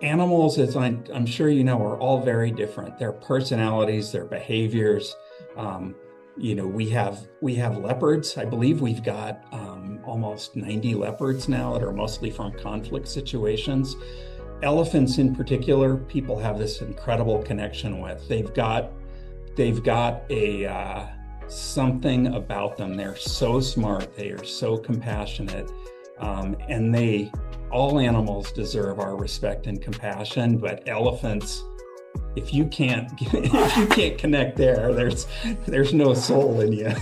Animals, as I'm sure you know, are all very different. Their personalities, their behaviors. Um, we have leopards. I believe we've got almost 90 leopards now that are mostly from conflict situations. Elephants in particular, people have this incredible connection with. They've got a something about them. They're so smart. They are so compassionate, and all animals deserve our respect and compassion. But elephants, if you can't if you can't connect there's no soul in you.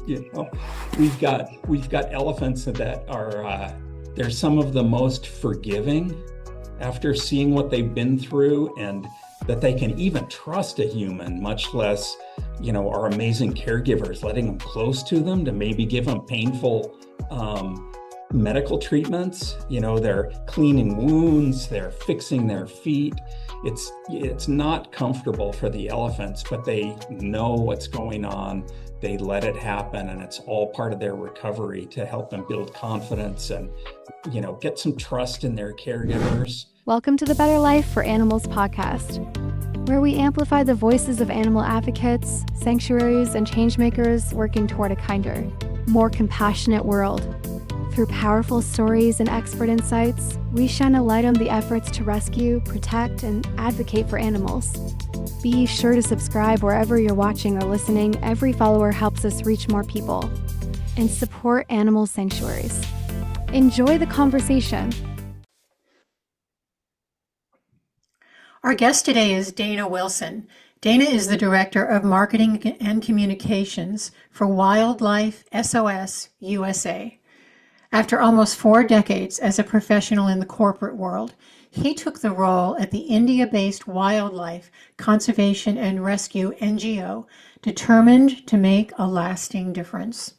You know, we've got elephants that are they're some of the most forgiving after seeing what they've been through, and that they can even trust a human, much less, our amazing caregivers, letting them close to them to maybe give them painful medical treatments. They're cleaning wounds, they're fixing their feet. It's not comfortable for the elephants, but they know what's going on. They let it happen, and it's all part of their recovery to help them build confidence and, get some trust in their caregivers. Welcome to the Better Life for Animals podcast, where we amplify the voices of animal advocates, sanctuaries, and changemakers working toward a kinder, more compassionate world. Through powerful stories and expert insights, we shine a light on the efforts to rescue, protect, and advocate for animals. Be sure to subscribe wherever you're watching or listening. Every follower helps us reach more people. And support animal sanctuaries. Enjoy the conversation. Our guest today is Dana Wilson. Dana is the Director of Marketing and Communications for Wildlife SOS USA. After almost 4 decades as a professional in the corporate world, he took the role at the India-based Wildlife Conservation and Rescue NGO, determined to make a lasting difference.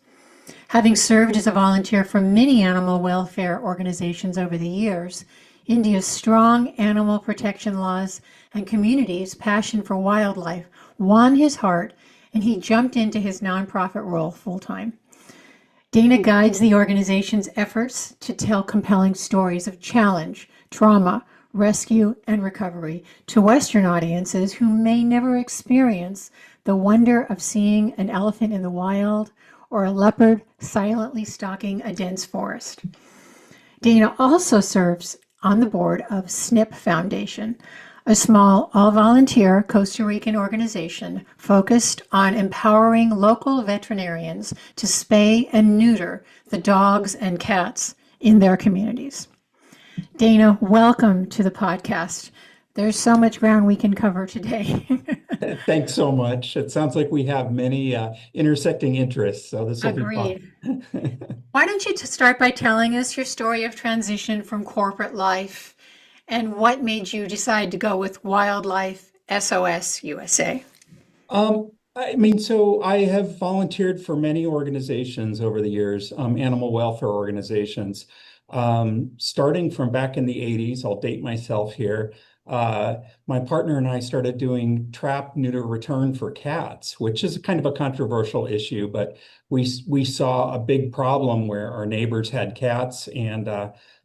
Having served as a volunteer for many animal welfare organizations over the years, India's strong animal protection laws and community's passion for wildlife won his heart, and he jumped into his nonprofit role full-time. Dana guides the organization's efforts to tell compelling stories of challenge, trauma, rescue, and recovery to Western audiences who may never experience the wonder of seeing an elephant in the wild or a leopard silently stalking a dense forest. Dana also serves on the board of SNP Foundation, a small all-volunteer Costa Rican organization focused on empowering local veterinarians to spay and neuter the dogs and cats in their communities. Dana, welcome to the podcast. There's so much ground we can cover today. Thanks so much. It sounds like we have many intersecting interests, so this will be fun. Why don't you start by telling us your story of transition from corporate life and what made you decide to go with Wildlife SOS USA? So I have volunteered for many organizations over the years, animal welfare organizations, starting from back in the 80s. I'll date myself here. My partner and I started doing trap, neuter, return for cats, which is kind of a controversial issue, but we saw a big problem where our neighbors had cats, and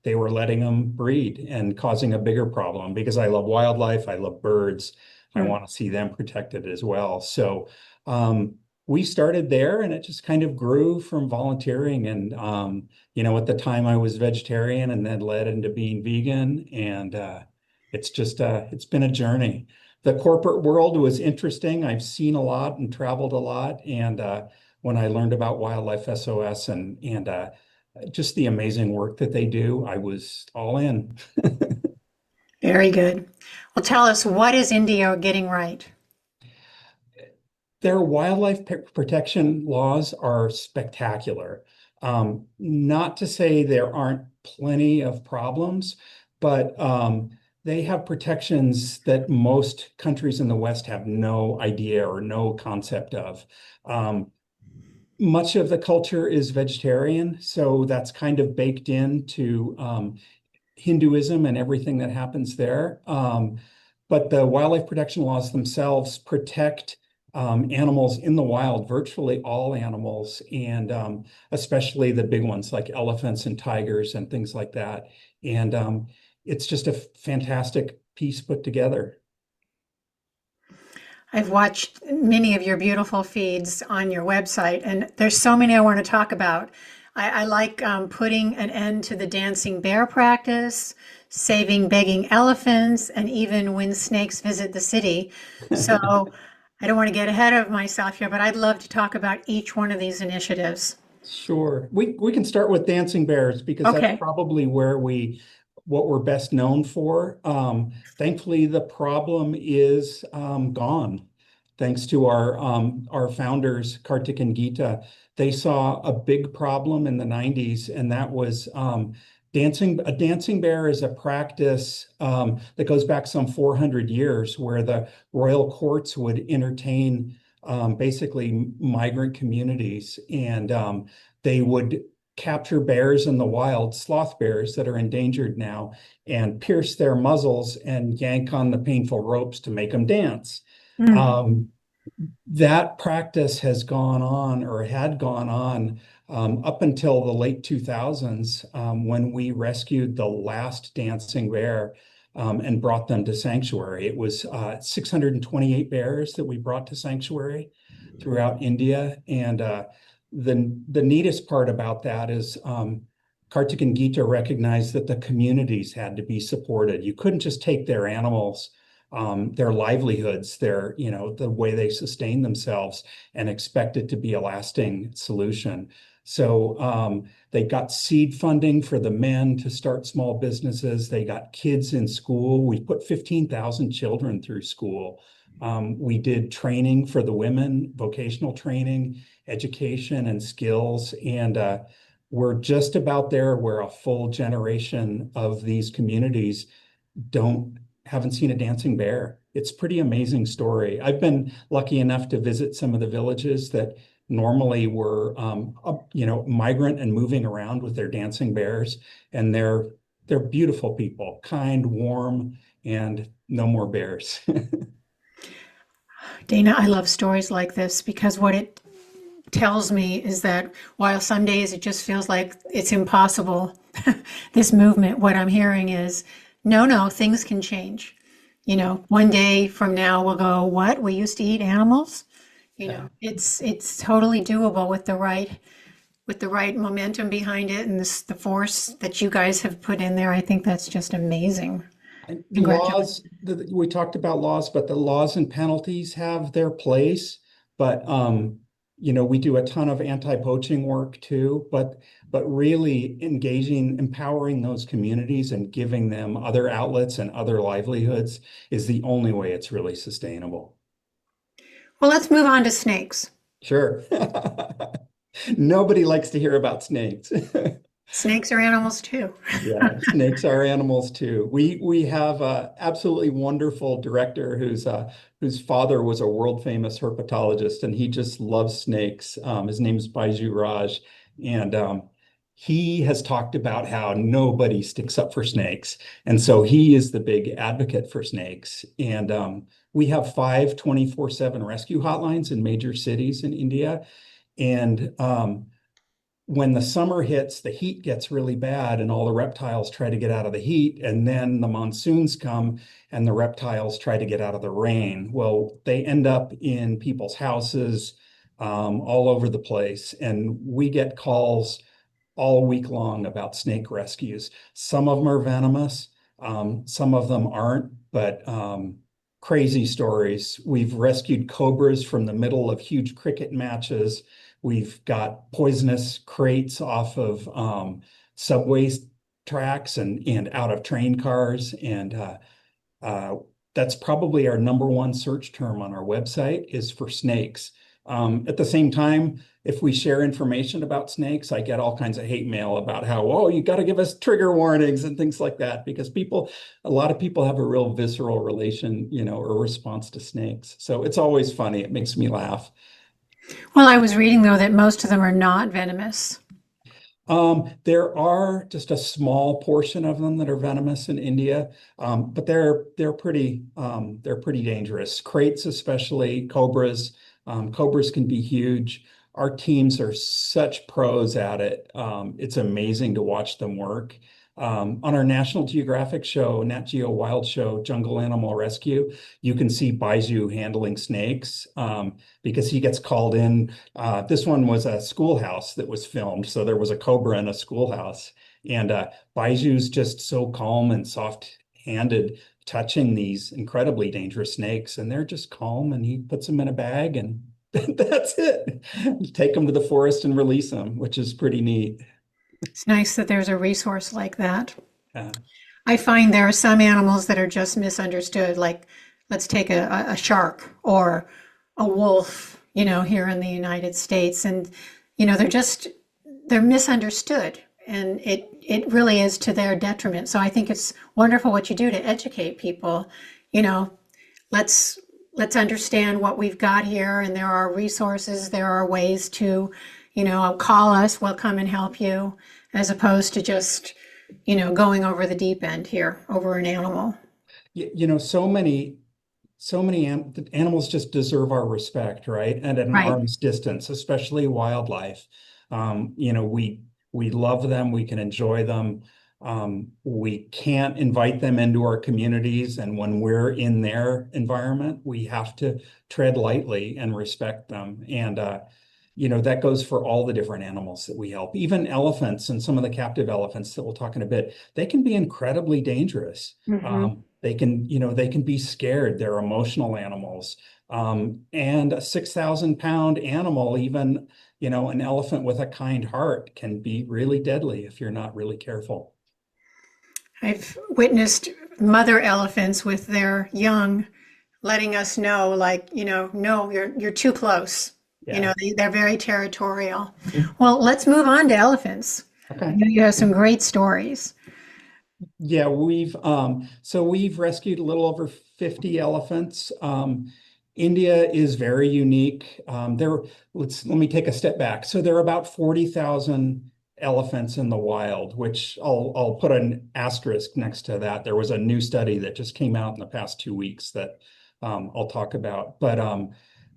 they were letting them breed and causing a bigger problem. Because I love wildlife, I love birds, I want to see them protected as well. So we started there, and it just kind of grew from volunteering. And at the time I was vegetarian, and then led into being vegan, and it's been a journey. The corporate world was interesting. I've seen a lot and traveled a lot. And when I learned about Wildlife SOS and just the amazing work that they do, I was all in. Very good. Well, tell us, what is India getting right? Their wildlife protection laws are spectacular. Not to say there aren't plenty of problems, but they have protections that most countries in the West have no idea or no concept of. Much of the culture is vegetarian, so that's kind of baked into Hinduism and everything that happens there. But the wildlife protection laws themselves protect animals in the wild, virtually all animals, and especially the big ones like elephants and tigers and things like that. And it's just a fantastic piece put together. I've watched many of your beautiful feeds on your website, and there's so many I want to talk about. I like putting an end to the dancing bear practice, saving begging elephants, and even when snakes visit the city. So I don't want to get ahead of myself here, but I'd love to talk about each one of these initiatives. Sure. We can start with dancing bears because that's Okay. probably where what we're best known for. Thankfully, the problem is gone. Thanks to our founders, Kartik and Geeta. They saw a big problem in the 90s, and that was dancing. A dancing bear is a practice that goes back some 400 years, where the royal courts would entertain basically migrant communities, and they would capture bears in the wild, sloth bears that are endangered now, and pierce their muzzles and yank on the painful ropes to make them dance. Mm. Um, that practice has gone on, or had gone on, up until the late 2000s, when we rescued the last dancing bear and brought them to sanctuary. It was 628 bears that we brought to sanctuary throughout India. And the neatest part about that is Kartik and Geeta recognized that the communities had to be supported. You couldn't just take their animals, their livelihoods, the way they sustain themselves, and expect it to be a lasting solution. So they got seed funding for the men to start small businesses. They got kids in school. We put 15,000 children through school. We did training for the women, vocational training, education, and skills. And we're just about there where a full generation of these communities haven't seen a dancing bear. It's a pretty amazing story. I've been lucky enough to visit some of the villages that normally were, migrant and moving around with their dancing bears, and they're beautiful people, kind, warm, and no more bears. Dana, I love stories like this because what it tells me is that while some days it just feels like it's impossible, this movement, what I'm hearing is, no, no, things can change. One day from now we'll go, what? We used to eat animals? Yeah. It's totally doable with the right momentum behind it and the force that you guys have put in there. I think that's just amazing. And Congratulations. we talked about laws, but the laws and penalties have their place. But we do a ton of anti-poaching work too, but really engaging, empowering those communities and giving them other outlets and other livelihoods is the only way it's really sustainable. Well, let's move on to snakes. Sure. Nobody likes to hear about snakes. Snakes are animals too. Yeah, snakes are animals too. We have a absolutely wonderful director whose father was a world famous herpetologist, and he just loves snakes. His name's Baiju Raj, and he has talked about how nobody sticks up for snakes, and so he is the big advocate for snakes. And we have 5 24/7 rescue hotlines in major cities in India, and when the summer hits, the heat gets really bad and all the reptiles try to get out of the heat. And then the monsoons come and the reptiles try to get out of the rain. Well, they end up in people's houses, all over the place. And we get calls all week long about snake rescues. Some of them are venomous, some of them aren't, but crazy stories. We've rescued cobras from the middle of huge cricket matches. We've got poisonous crates off of subway tracks and out of train cars. And that's probably our number one search term on our website is for snakes. At the same time, if we share information about snakes, I get all kinds of hate mail about how, oh, you got to give us trigger warnings and things like that, because a lot of people have a real visceral relation, or response to snakes. So it's always funny. It makes me laugh. Well, I was reading though that most of them are not venomous. There are just a small portion of them that are venomous in India, but they're pretty dangerous. Kraits, especially cobras. Cobras can be huge. Our teams are such pros at it. It's amazing to watch them work. On our National Geographic show, Nat Geo Wild Show, Jungle Animal Rescue, you can see Baiju handling snakes because he gets called in. This one was a schoolhouse that was filmed, so there was a cobra in a schoolhouse, and Baiju's just so calm and soft-handed, touching these incredibly dangerous snakes, and they're just calm, and he puts them in a bag, and that's it. Take them to the forest and release them, which is pretty neat. It's nice that there's a resource like that. Uh, I find there are some animals that are just misunderstood, like let's take a shark or a wolf, here in the United States. And, they're misunderstood. And it really is to their detriment. So I think it's wonderful what you do to educate people. You know, let's understand what we've got here, and there are resources, there are ways to, call us, we'll come and help you, as opposed to just, going over the deep end here over an animal. So many animals just deserve our respect, right? And at an Right. arm's distance, especially wildlife. We love them, we can enjoy them. We can't invite them into our communities, and when we're in their environment, we have to tread lightly and respect them. And that goes for all the different animals that we help. Even elephants, and some of the captive elephants that we'll talk in a bit, they can be incredibly dangerous. Hmm. They can be scared. They're emotional animals. And a 6,000-pound animal, even, an elephant with a kind heart, can be really deadly if you're not really careful. I've witnessed mother elephants with their young letting us know, like, no, you're too close. Yeah. They're very territorial. Well, let's move on to elephants. I Okay. know you have some great stories. Yeah, we've rescued a little over 50 elephants. India is very unique. Let me take a step back. So there are about 40,000 elephants in the wild, which I'll put an asterisk next to that. There was a new study that just came out in the past 2 weeks that I'll talk about. But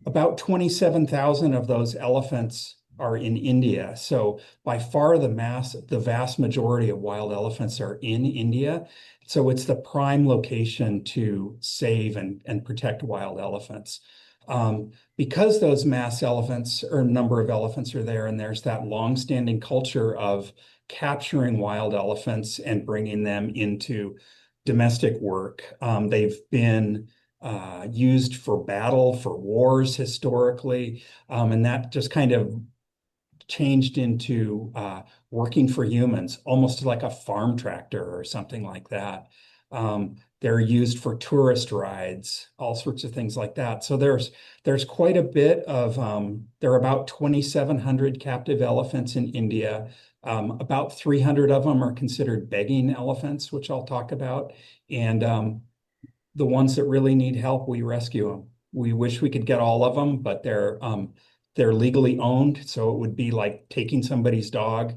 about 27,000 of those elephants are in India. So by far the vast majority of wild elephants are in India. So it's the prime location to save and protect wild elephants. Because those mass elephants or number of elephants are there, and there's that longstanding culture of capturing wild elephants and bringing them into domestic work. They've been used for battle, for wars historically, and that just kind of changed into working for humans, almost like a farm tractor or something like that. They're used for tourist rides, all sorts of things like that. So there's quite a bit of, there are about 2,700 captive elephants in India. About 300 of them are considered begging elephants, which I'll talk about. And the ones that really need help, we rescue them. We wish we could get all of them, but they're legally owned, so it would be like taking somebody's dog.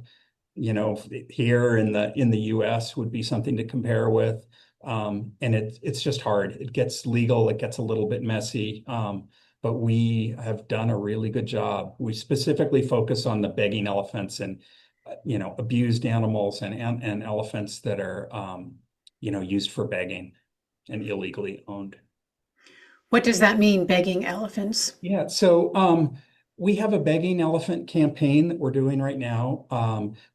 Here in the U.S. would be something to compare with, and it's just hard. It gets legal, it gets a little bit messy, but we have done a really good job. We specifically focus on the begging elephants and abused animals and elephants that are used for begging and illegally owned. What does that mean, begging elephants? Yeah, so we have a begging elephant campaign that we're doing right now.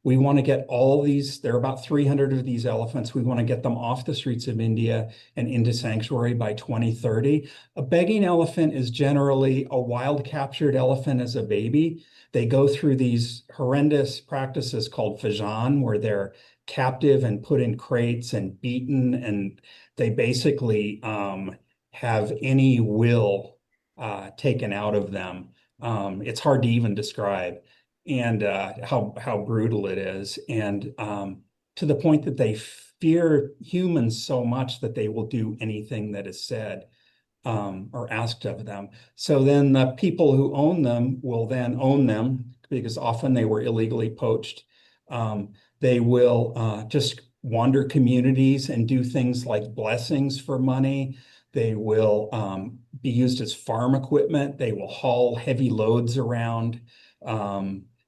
We want to get all these, there are about 300 of these elephants. We want to get them off the streets of India and into sanctuary by 2030. A begging elephant is generally a wild captured elephant as a baby. They go through these horrendous practices called fajan, where they're captive and put in crates and beaten, and they basically have any will taken out of them. It's hard to even describe, and how brutal it is, and to the point that they fear humans so much that they will do anything that is said or asked of them. So then the people who own them will then own them, because often they were illegally poached. They will just wander communities and do things like blessings for money. They will be used as farm equipment. They will haul heavy loads around.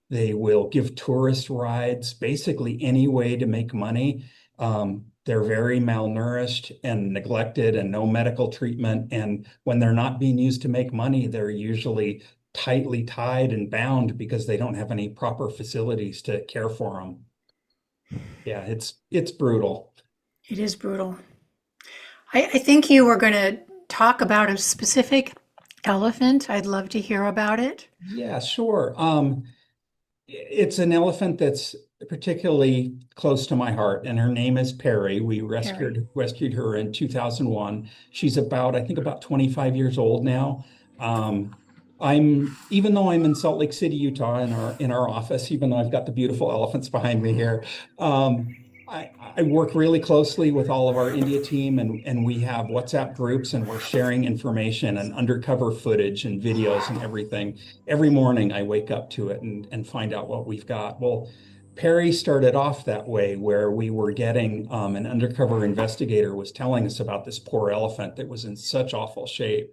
They will give tourist rides, basically any way to make money. They're very malnourished and neglected and no medical treatment. And when they're not being used to make money, they're usually tightly tied and bound because they don't have any proper facilities to care for them. Yeah, it's brutal. It is brutal. I think you were going to talk about a specific elephant. I'd love to hear about it. Yeah, sure. It's an elephant that's particularly close to my heart, and her name is Perry. We Perry. rescued her in 2001. She's about, I think, about 25 years old now. Um, even though I'm in Salt Lake City, Utah, in our office, even though I've got the beautiful elephants behind me here, um, I work really closely with all of our India team, and we have WhatsApp groups, and we're sharing information and undercover footage and videos and everything. Every morning I wake up to it and find out what we've got. Well, Perry started off that way, where we were getting an undercover investigator was telling us about this poor elephant that was in such awful shape.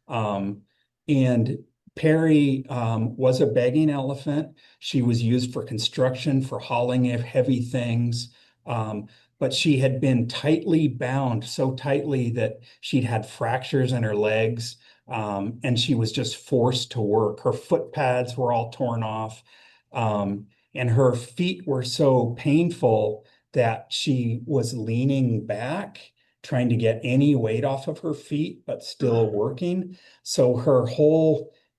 Um, and Perry was a begging elephant. She was used for construction, for hauling of heavy things. Um, but she had been tightly bound, so tightly that she'd had fractures in her legs, and she was just forced to work. Her foot pads were all torn off, and her feet were so painful that she was leaning back, trying to get any weight off of her feet, but still working. So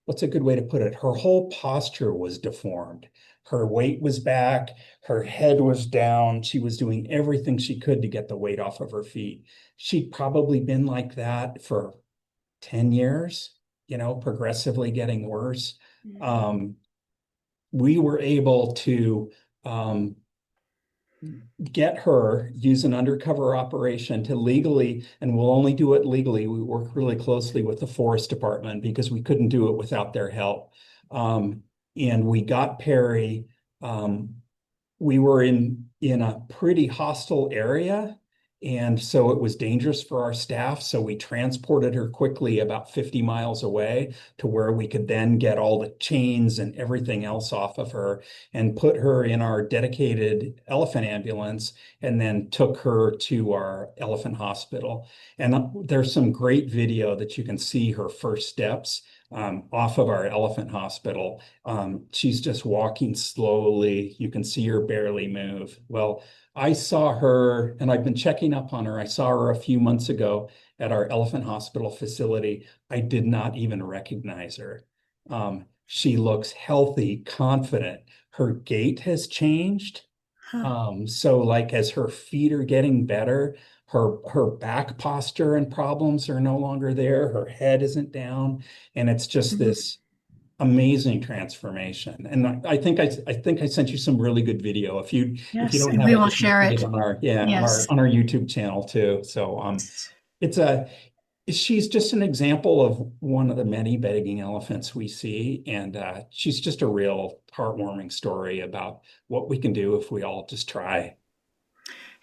what's a good way to put it? Her whole posture was deformed. Her weight was back, her head was down. She was doing everything she could to get the weight off of her feet. She'd probably been like that for 10 years, progressively getting worse. Um, we were able to get her, use an undercover operation to legally, and we'll only do it legally. We work really closely with the forest department because we couldn't do it without their help. And we got Perry. We were in a pretty hostile area, and so it was dangerous for our staff. So we transported her quickly about 50 miles away to where we could then get all the chains and everything else off of her and put her in our dedicated elephant ambulance, and then took her to our elephant hospital. And there's some great video that you can see her first steps off of our elephant hospital. She's just walking slowly. You can see her barely move. Well, I saw her, and I've been checking up on her. I saw her a few months ago at our elephant hospital facility. I did not even recognize her. She looks healthy, confident. Her gait has changed. Huh. So like as her feet are getting better, her back posture and problems are no longer there. Her head isn't down, and it's just Mhm. this amazing transformation. And I think I sent you some really good video. If you Yes, don't and have we it, will you can share see it it. on our yeah Yes. on our YouTube channel too. So it's a she's just an example of one of the many begging elephants we see, and she's just a real heartwarming story about what we can do if we all just try.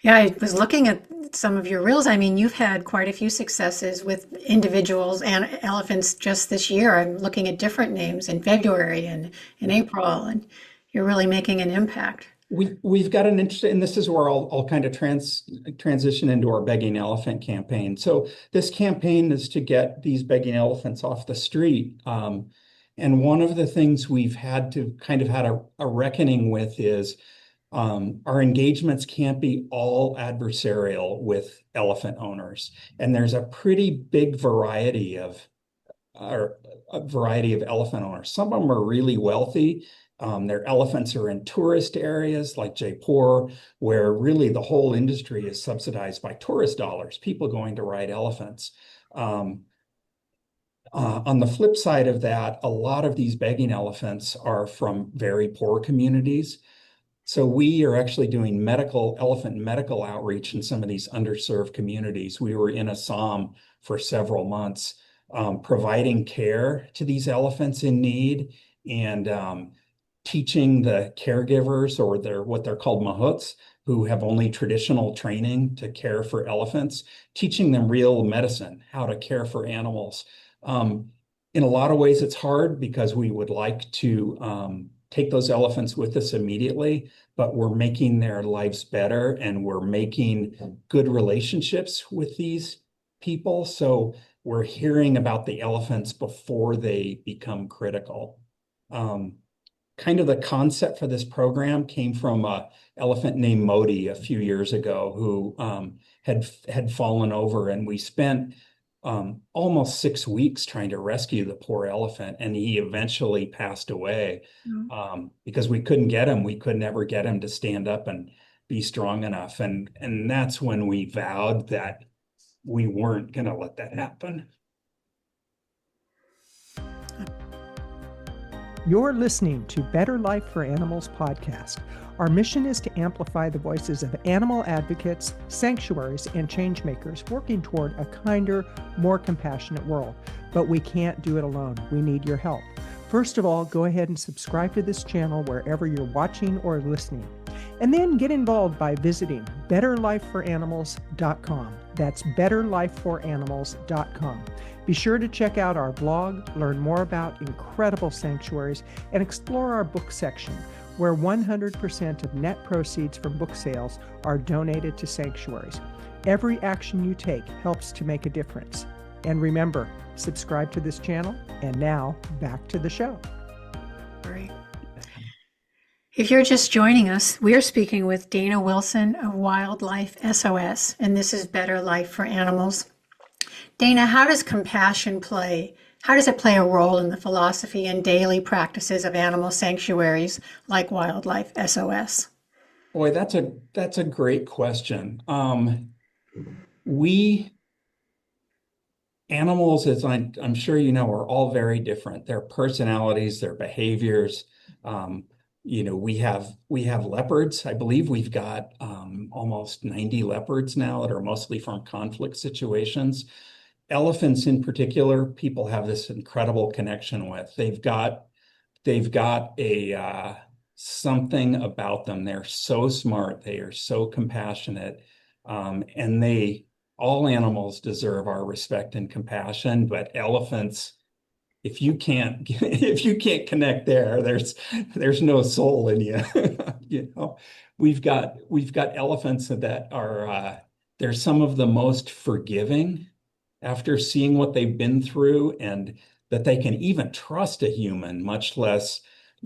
Yeah, I was looking at some of your reels. I mean, you've had quite a few successes with individuals and elephants just this year. I'm looking at different names in February and in Yeah. April, and you're really making an impact. We've got an interest, and this is where I'll kind of transition into our begging elephant campaign. So this campaign is to get these begging elephants off the street. And one of the things we've had to kind of had a reckoning with is our engagements can't be all adversarial with elephant owners. And there's a pretty big or a variety of elephant owners. Some of them are really wealthy. Their elephants are in tourist areas like Jaipur, where really the whole industry is subsidized by tourist dollars, people going to ride elephants. Um, on the flip side of that, a lot of these begging elephants are from very poor communities. So we are actually doing elephant medical outreach in some of these underserved communities. We were in Assam for several months, providing care to these elephants in need, and teaching the caregivers, or what they're called mahouts, who have only traditional training to care for elephants, teaching them real medicine, how to care for animals. In a lot of ways, it's hard because we would like to take those elephants with us immediately, but we're making their lives better and we're making good relationships with these people. So we're hearing about the elephants before they become critical. Kind of the concept for this program came from an elephant named Modi a few years ago who had fallen over, and we spent almost 6 weeks trying to rescue the poor elephant, and he eventually passed away because we couldn't get him. We could never get him to stand up and be strong enough, and that's when we vowed that we weren't going to let that happen. You're listening to Better Life for Animals podcast. Our mission is to amplify the voices of animal advocates, sanctuaries, and changemakers working toward a kinder, more compassionate world. But we can't do it alone. We need your help. First of all, go ahead and subscribe to this channel wherever you're watching or listening. And then get involved by visiting betterlifeforanimals.com. That's betterlifeforanimals.com. Be sure to check out our blog, learn more about incredible sanctuaries, and explore our book section, where 100% of net proceeds from book sales are donated to sanctuaries. Every action you take helps to make a difference. And remember, subscribe to this channel. And now, back to the show. Great. If you're just joining us, we are speaking with Dana Wilson of Wildlife SOS, and this is Better Life for Animals. Dana, how does compassion play? How does it play a role in the philosophy and daily practices of animal sanctuaries like Wildlife SOS? Boy, that's a great question. Animals, as I'm sure you know, are all very different. Their personalities, their behaviors. We have leopards. I believe we've got almost 90 leopards now that are mostly from conflict situations. Elephants in particular, people have this incredible connection with. They've got a something about them. They're so smart. They are so compassionate, and all animals deserve our respect and compassion. But elephants, if you can't connect there's no soul in you. We've got elephants that are they're some of the most forgiving after seeing what they've been through, and that they can even trust a human, much less,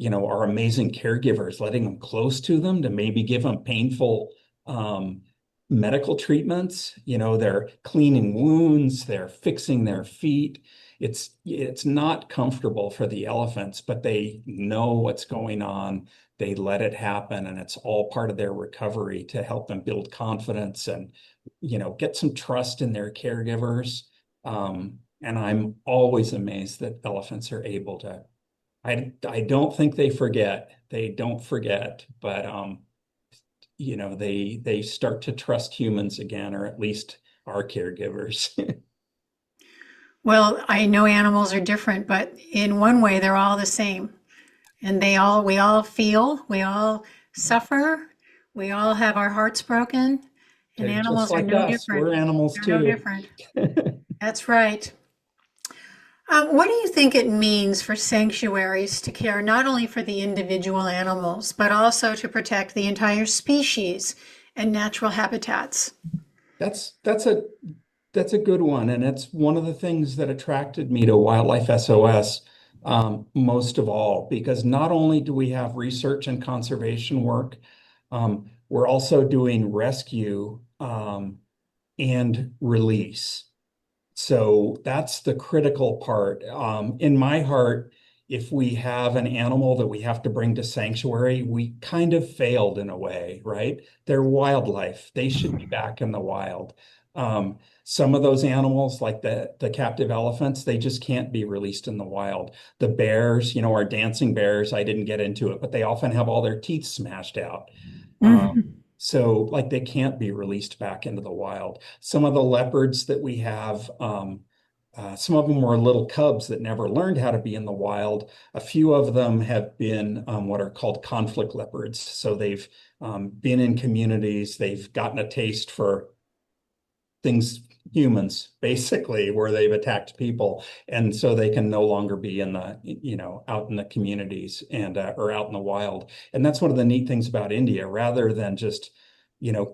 our amazing caregivers, letting them close to them to maybe give them painful medical treatments. They're cleaning wounds, they're fixing their feet. It's not comfortable for the elephants, but they know what's going on. They let it happen, and it's all part of their recovery to help them build confidence and, get some trust in their caregivers. And I'm always amazed that elephants are able to. I don't think they forget. They don't forget, but they start to trust humans again, or at least our caregivers. Well, I know animals are different, but in one way, they're all the same. And we all feel, we all suffer, we all have our hearts broken, and They're animals just like are no us. different. We're animals They're too. no different. That's right. What do you think it means for sanctuaries to care not only for the individual animals, but also to protect the entire species and natural habitats? That's a good one, and it's one of the things that attracted me to Wildlife SOS most of all, because not only do we have research and conservation work, we're also doing rescue and release. So that's the critical part. In my heart, if we have an animal that we have to bring to sanctuary, we kind of failed in a way, right? They're wildlife. They should be back in the wild. Some of those animals, like the captive elephants, they just can't be released in the wild. The bears, our dancing bears, I didn't get into it, but they often have all their teeth smashed out. So like they can't be released back into the wild. Some of the leopards that we have, some of them were little cubs that never learned how to be in the wild. A few of them have been what are called conflict leopards. So they've been in communities, they've gotten a taste for things humans, basically, where they've attacked people. And so they can no longer be in the, out in the communities and or out in the wild. And that's one of the neat things about India, rather than just,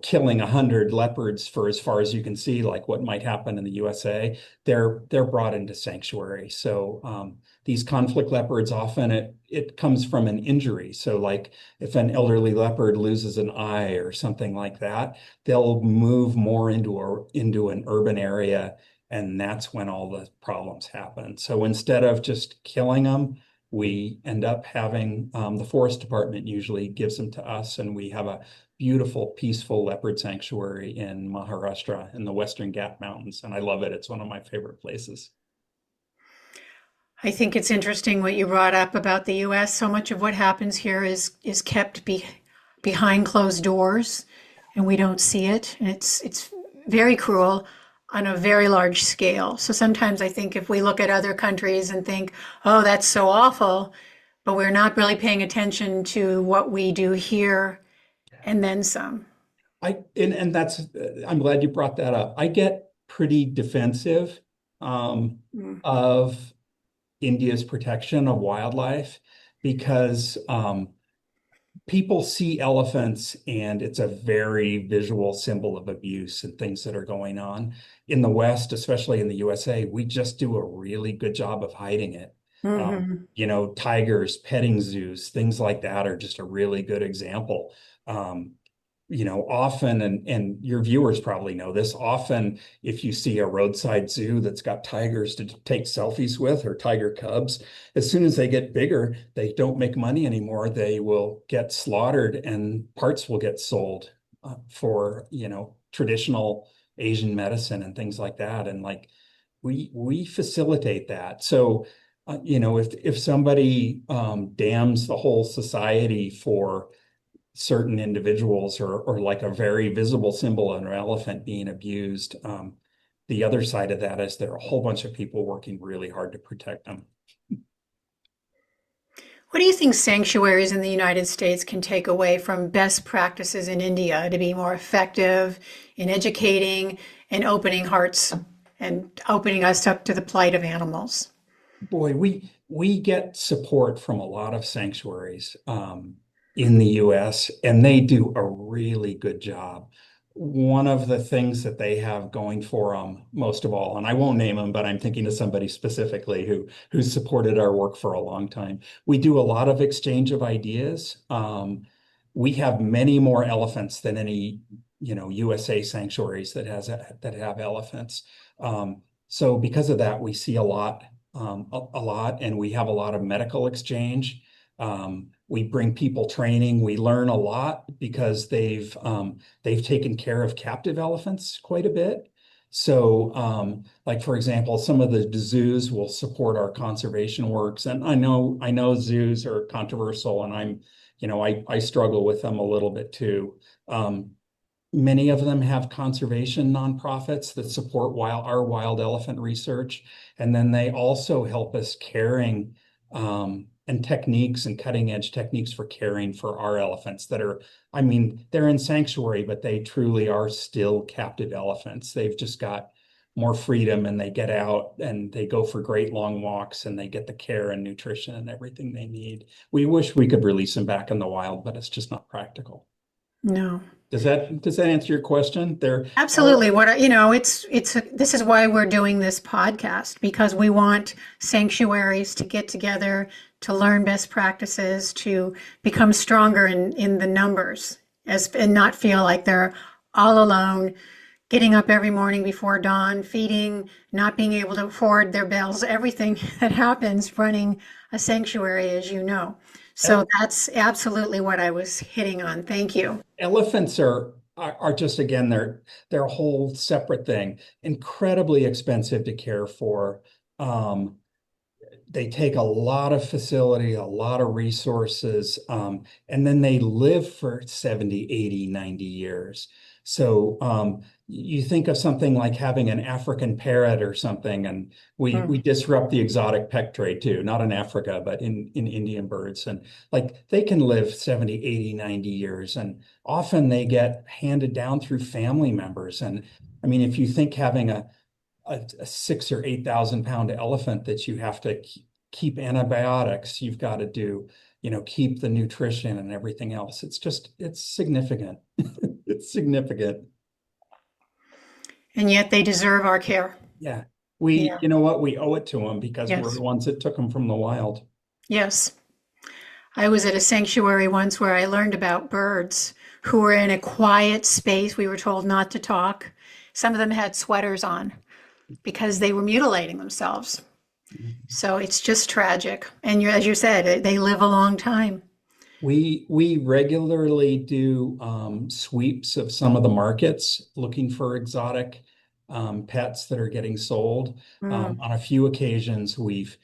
killing 100 leopards for as far as you can see, like what might happen in the USA, they're brought into sanctuary. So these conflict leopards, often it comes from an injury. So like if an elderly leopard loses an eye or something like that, they'll move more into an urban area, and that's when all the problems happen. So instead of just killing them, we end up having the forest department usually gives them to us, and we have a beautiful, peaceful leopard sanctuary in Maharashtra in the Western Ghat Mountains, and I love it. It's one of my favorite places. I think it's interesting what you brought up about the US. So much of what happens here is kept behind closed doors, and we don't see it. And it's very cruel on a very large scale. So sometimes I think if we look at other countries and think, oh, that's so awful, but we're not really paying attention to what we do here and then some. And that's I'm glad you brought that up. I get pretty defensive of India's protection of wildlife because people see elephants and it's a very visual symbol of abuse and things that are going on. In the West, especially in the USA, we just do a really good job of hiding it. Tigers, petting zoos, things like that are just a really good example. Often, and your viewers probably know this, often if you see a roadside zoo that's got tigers to take selfies with or tiger cubs, as soon as they get bigger, they don't make money anymore. They will get slaughtered and parts will get sold for, traditional Asian medicine and things like that. And like, we facilitate that. So, if somebody damns the whole society for certain individuals or like a very visible symbol of an elephant being abused. The other side of that is there are a whole bunch of people working really hard to protect them. What do you think sanctuaries in the United States can take away from best practices in India to be more effective in educating and opening hearts and opening us up to the plight of animals? Boy, we get support from a lot of sanctuaries in the US, and they do a really good job. One of the things that they have going for them, most of all, and I won't name them, but I'm thinking of somebody specifically who's supported our work for a long time. We do a lot of exchange of ideas. We have many more elephants than any, USA sanctuaries that have elephants. So because of that, we see a lot, and we have a lot of medical exchange. We bring people training. We learn a lot because they've taken care of captive elephants quite a bit. So, like for example, some of the zoos will support our conservation works, and I know zoos are controversial, and I struggle with them a little bit too. Many of them have conservation nonprofits that support our wild elephant research, and then they also help us caring and techniques and cutting edge techniques for caring for our elephants that are, they're in sanctuary, but they truly are still captive elephants. They've just got more freedom and they get out and they go for great long walks and they get the care and nutrition and everything they need. We wish we could release them back in the wild, but it's just not practical. No. Does that answer your question? Absolutely. This is why we're doing this podcast, because we want sanctuaries to get together, to learn best practices, to become stronger in the numbers, and not feel like they're all alone, getting up every morning before dawn, feeding, not being able to afford their bells, everything that happens running a sanctuary, as you know. So that's absolutely what I was hitting on. Thank you. Elephants are just, again, they're a whole separate thing, incredibly expensive to care for. They take a lot of facility, a lot of resources, and then they live for 70, 80, 90 years. So you think of something like having an African parrot or something, and we disrupt the exotic pet trade too, not in Africa, but in Indian birds. And like they can live 70, 80, 90 years, and often they get handed down through family members. And I mean, if you think having a 6 or 8 thousand pound elephant that you have to keep antibiotics, you've got to do, keep the nutrition and everything else. It's significant. It's significant. And yet they deserve our care. Yeah. Yeah. You know what? We owe it to them because we're Yes. the ones that took them from the wild. Yes. I was at a sanctuary once where I learned about birds who were in a quiet space. We were told not to talk. Some of them had sweaters on because they were mutilating themselves. So it's just tragic. And as you said, they live a long time. We regularly do sweeps of some of the markets looking for exotic pets that are getting sold. Mm. On a few occasions, we've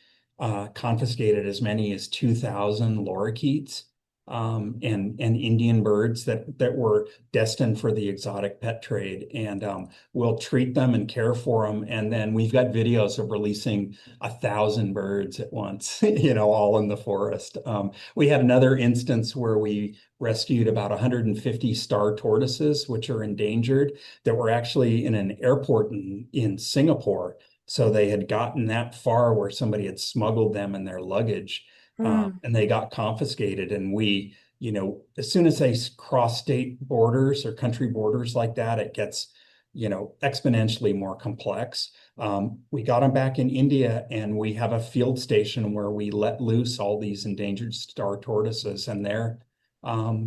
confiscated as many as 2,000 lorikeets and Indian birds that were destined for the exotic pet trade. And we'll treat them and care for them. And then we've got videos of releasing 1,000 birds at once, all in the forest. We had another instance where we rescued about 150 star tortoises, which are endangered, that were actually in an airport in Singapore. So they had gotten that far where somebody had smuggled them in their luggage, Mm. and they got confiscated. And we, as soon as they cross state borders or country borders like that, it gets, exponentially more complex. We got them back in India, and we have a field station where we let loose all these endangered star tortoises, and they're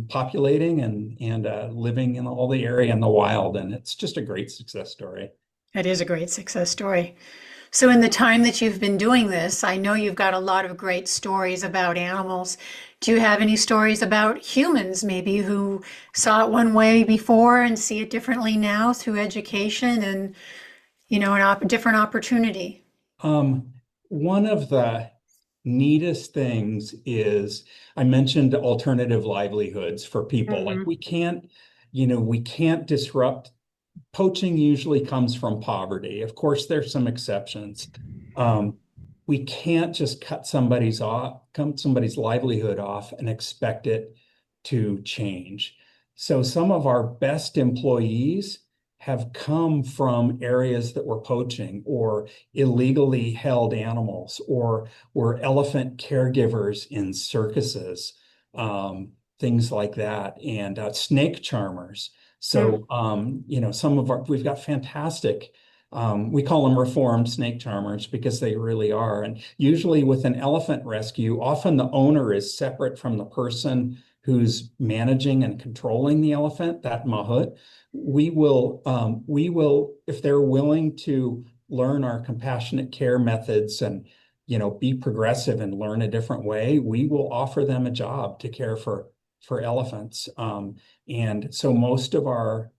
populating and living in all the area in the wild. And it's just a great success story. It is a great success story. So, in the time that you've been doing this, I know you've got a lot of great stories about animals. Do you have any stories about humans, maybe, who saw it one way before and see it differently now through education and, different opportunity? One of the neatest things is I mentioned alternative livelihoods for people. Like Hmm. we can't disrupt. Poaching usually comes from poverty. Of course, there's some exceptions. Um, we can't just cut somebody's livelihood off and expect it to change. So some of our best employees have come from areas that were poaching or illegally held animals or were elephant caregivers in circuses, things like that, and snake charmers. Mm. So, we've got fantastic, we call them reformed snake charmers because they really are. And usually with an elephant rescue, often the owner is separate from the person who's managing and controlling the elephant, that mahout. If they're willing to learn our compassionate care methods and, be progressive and learn a different way, we will offer them a job to care for elephants. And so most of our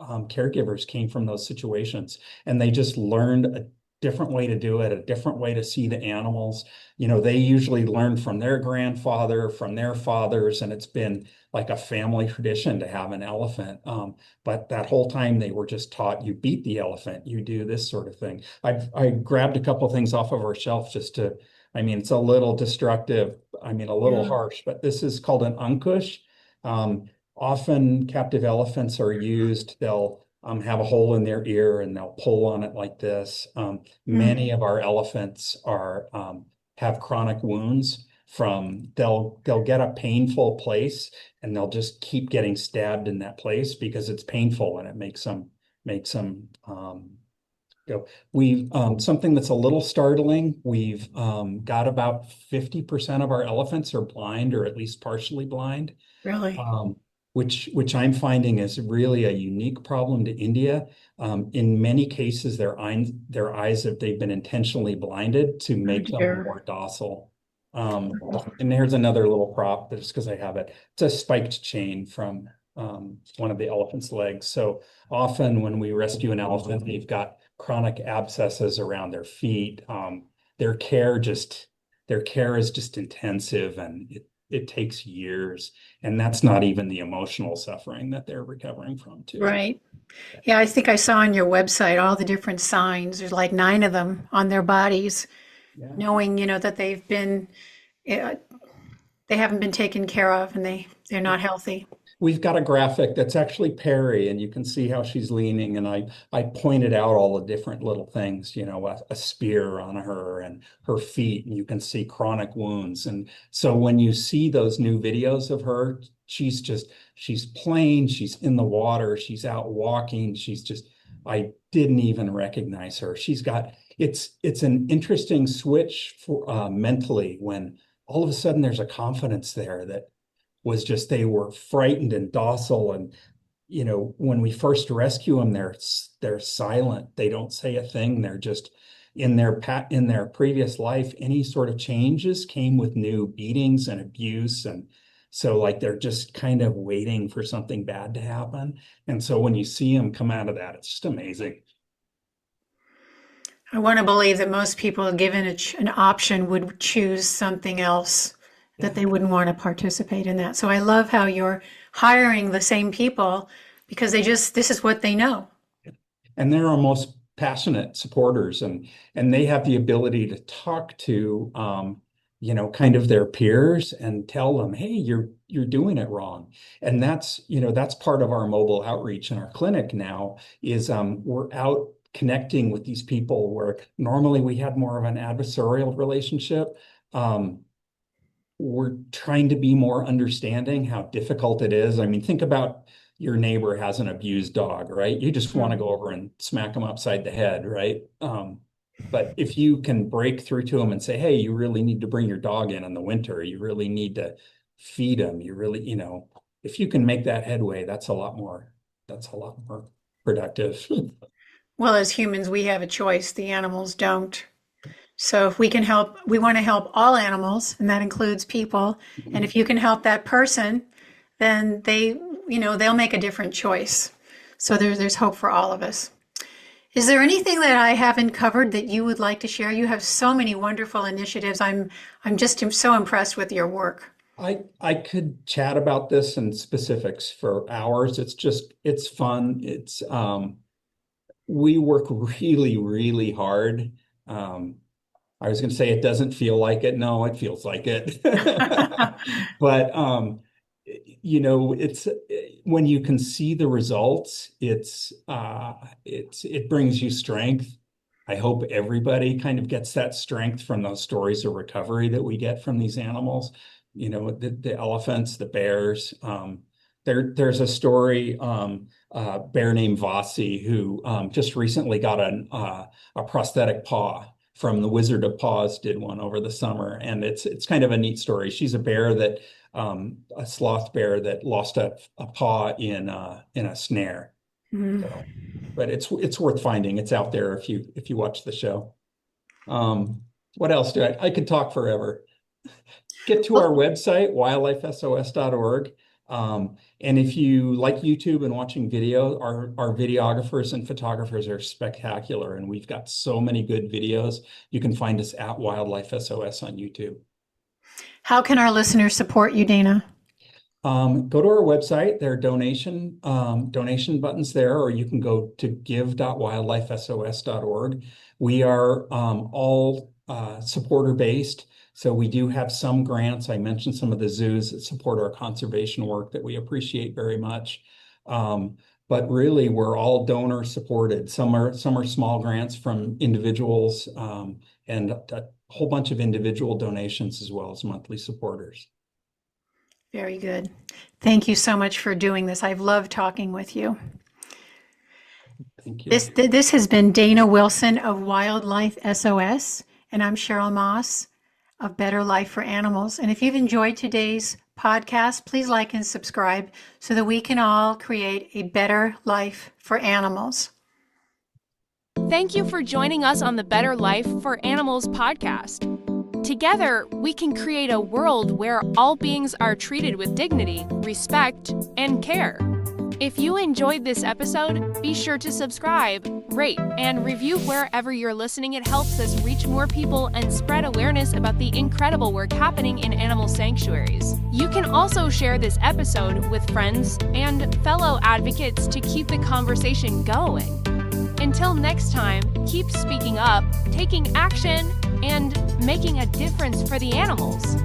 caregivers came from those situations, and they just learned a different way to do it, a different way to see the animals. They usually learned from their grandfather, from their fathers, and it's been like a family tradition to have an elephant. But that whole time they were just taught, you beat the elephant, you do this sort of thing. I grabbed a couple things off of our shelf it's a little destructive, a little Yeah. harsh, but this is called an ankush. Often captive elephants are used. They'll have a hole in their ear and they'll pull on it like this. Mm. Many of our elephants have chronic wounds they'll get a painful place and they'll just keep getting stabbed in that place because it's painful and it makes them go. Something that's a little startling. We've got about 50% of our elephants are blind or at least partially blind. Really? Um, which I'm finding is really a unique problem to India. In many cases, they've been intentionally blinded to Oh make them dear. more docile. And here's another little prop, but just because I have it. It's a spiked chain from one of the elephant's legs. So often when we rescue an elephant, they've got chronic abscesses around their feet. Their care is just intensive, and it takes years. And that's not even the emotional suffering that they're recovering from, too. Right. Yeah, I think I saw on your website all the different signs. There's like 9 of them on their bodies, Yeah. knowing, that uh, they haven't been taken care of and they're not healthy. we've got a graphic that's actually Perry, and you can see how she's leaning. And I pointed out all the different little things, a spear on her and her feet, and you can see chronic wounds. And so when you see those new videos of her, she's playing, she's in the water, she's out walking, I didn't even recognize her. It's an interesting switch for mentally, when all of a sudden there's a confidence there that was just, they were frightened and docile. And, when we first rescue them, they're silent. They don't say a thing. They're just in their previous life. Any sort of changes came with new beatings and abuse. And so like, they're just kind of waiting for something bad to happen. And so when you see them come out of that, it's just amazing. I want to believe that most people, given an option, would choose something else, that they wouldn't want to participate in that. So I love how you're hiring the same people, because this is what they know. And they're our most passionate supporters, and they have the ability to talk to, kind of their peers and tell them, hey, you're doing it wrong. And that's part of our mobile outreach in our clinic now is we're out connecting with these people where normally we had more of an adversarial relationship. We're trying to be more understanding how difficult it is. I mean, think about your neighbor has an abused dog, right? You just want to go over and smack them upside the head, right? But if you can break through to them and say, hey, you really need to bring your dog in the winter, you really need to feed them, you really, if you can make that headway, that's a lot more productive. Well, as humans, we have a choice. The animals don't. So if we can help, we want to help all animals, and that includes people. And if you can help that person, then they'll make a different choice. So there's hope for all of us. Is there anything that I haven't covered that you would like to share? You have so many wonderful initiatives. I'm just so impressed with your work. I could chat about this in specifics for hours. It's fun. We work really, really hard. I was going to say it doesn't feel like it. No, it feels like it. But, it's when you can see the results, it brings you strength. I hope everybody kind of gets that strength from those stories of recovery that we get from these animals. The elephants, the bears. There's a story, a bear named Vossi who just recently got a prosthetic paw from the Wizard of Paws, did one over the summer. And it's kind of a neat story. She's a bear a sloth bear that lost a paw in a snare. Mm-hmm. So, but it's worth finding. It's out there if you watch the show. What else I could talk forever. Get to our website, wildlifesos.org. And if you like YouTube and watching video, our videographers and photographers are spectacular. And we've got so many good videos. You can find us at Wildlife SOS on YouTube. How can our listeners support you, Dana? Go to our website. There are donation buttons there, or you can go to give.wildlifesos.org. We are all supporter-based. So we do have some grants. I mentioned some of the zoos that support our conservation work that we appreciate very much. But really, we're all donor supported. Some are small grants from individuals and a whole bunch of individual donations as well as monthly supporters. Very good. Thank you so much for doing this. I've loved talking with you. Thank you. This has been Dana Wilson of Wildlife SOS, and I'm Cheryl Moss of Better Life for Animals. And if you've enjoyed today's podcast, please like and subscribe so that we can all create a better life for animals. Thank you for joining us on the Better Life for Animals podcast. Together, we can create a world where all beings are treated with dignity, respect, and care. If you enjoyed this episode, be sure to subscribe, rate, and review wherever you're listening. It helps us reach more people and spread awareness about the incredible work happening in animal sanctuaries. You can also share this episode with friends and fellow advocates to keep the conversation going. Until next time, keep speaking up, taking action, and making a difference for the animals.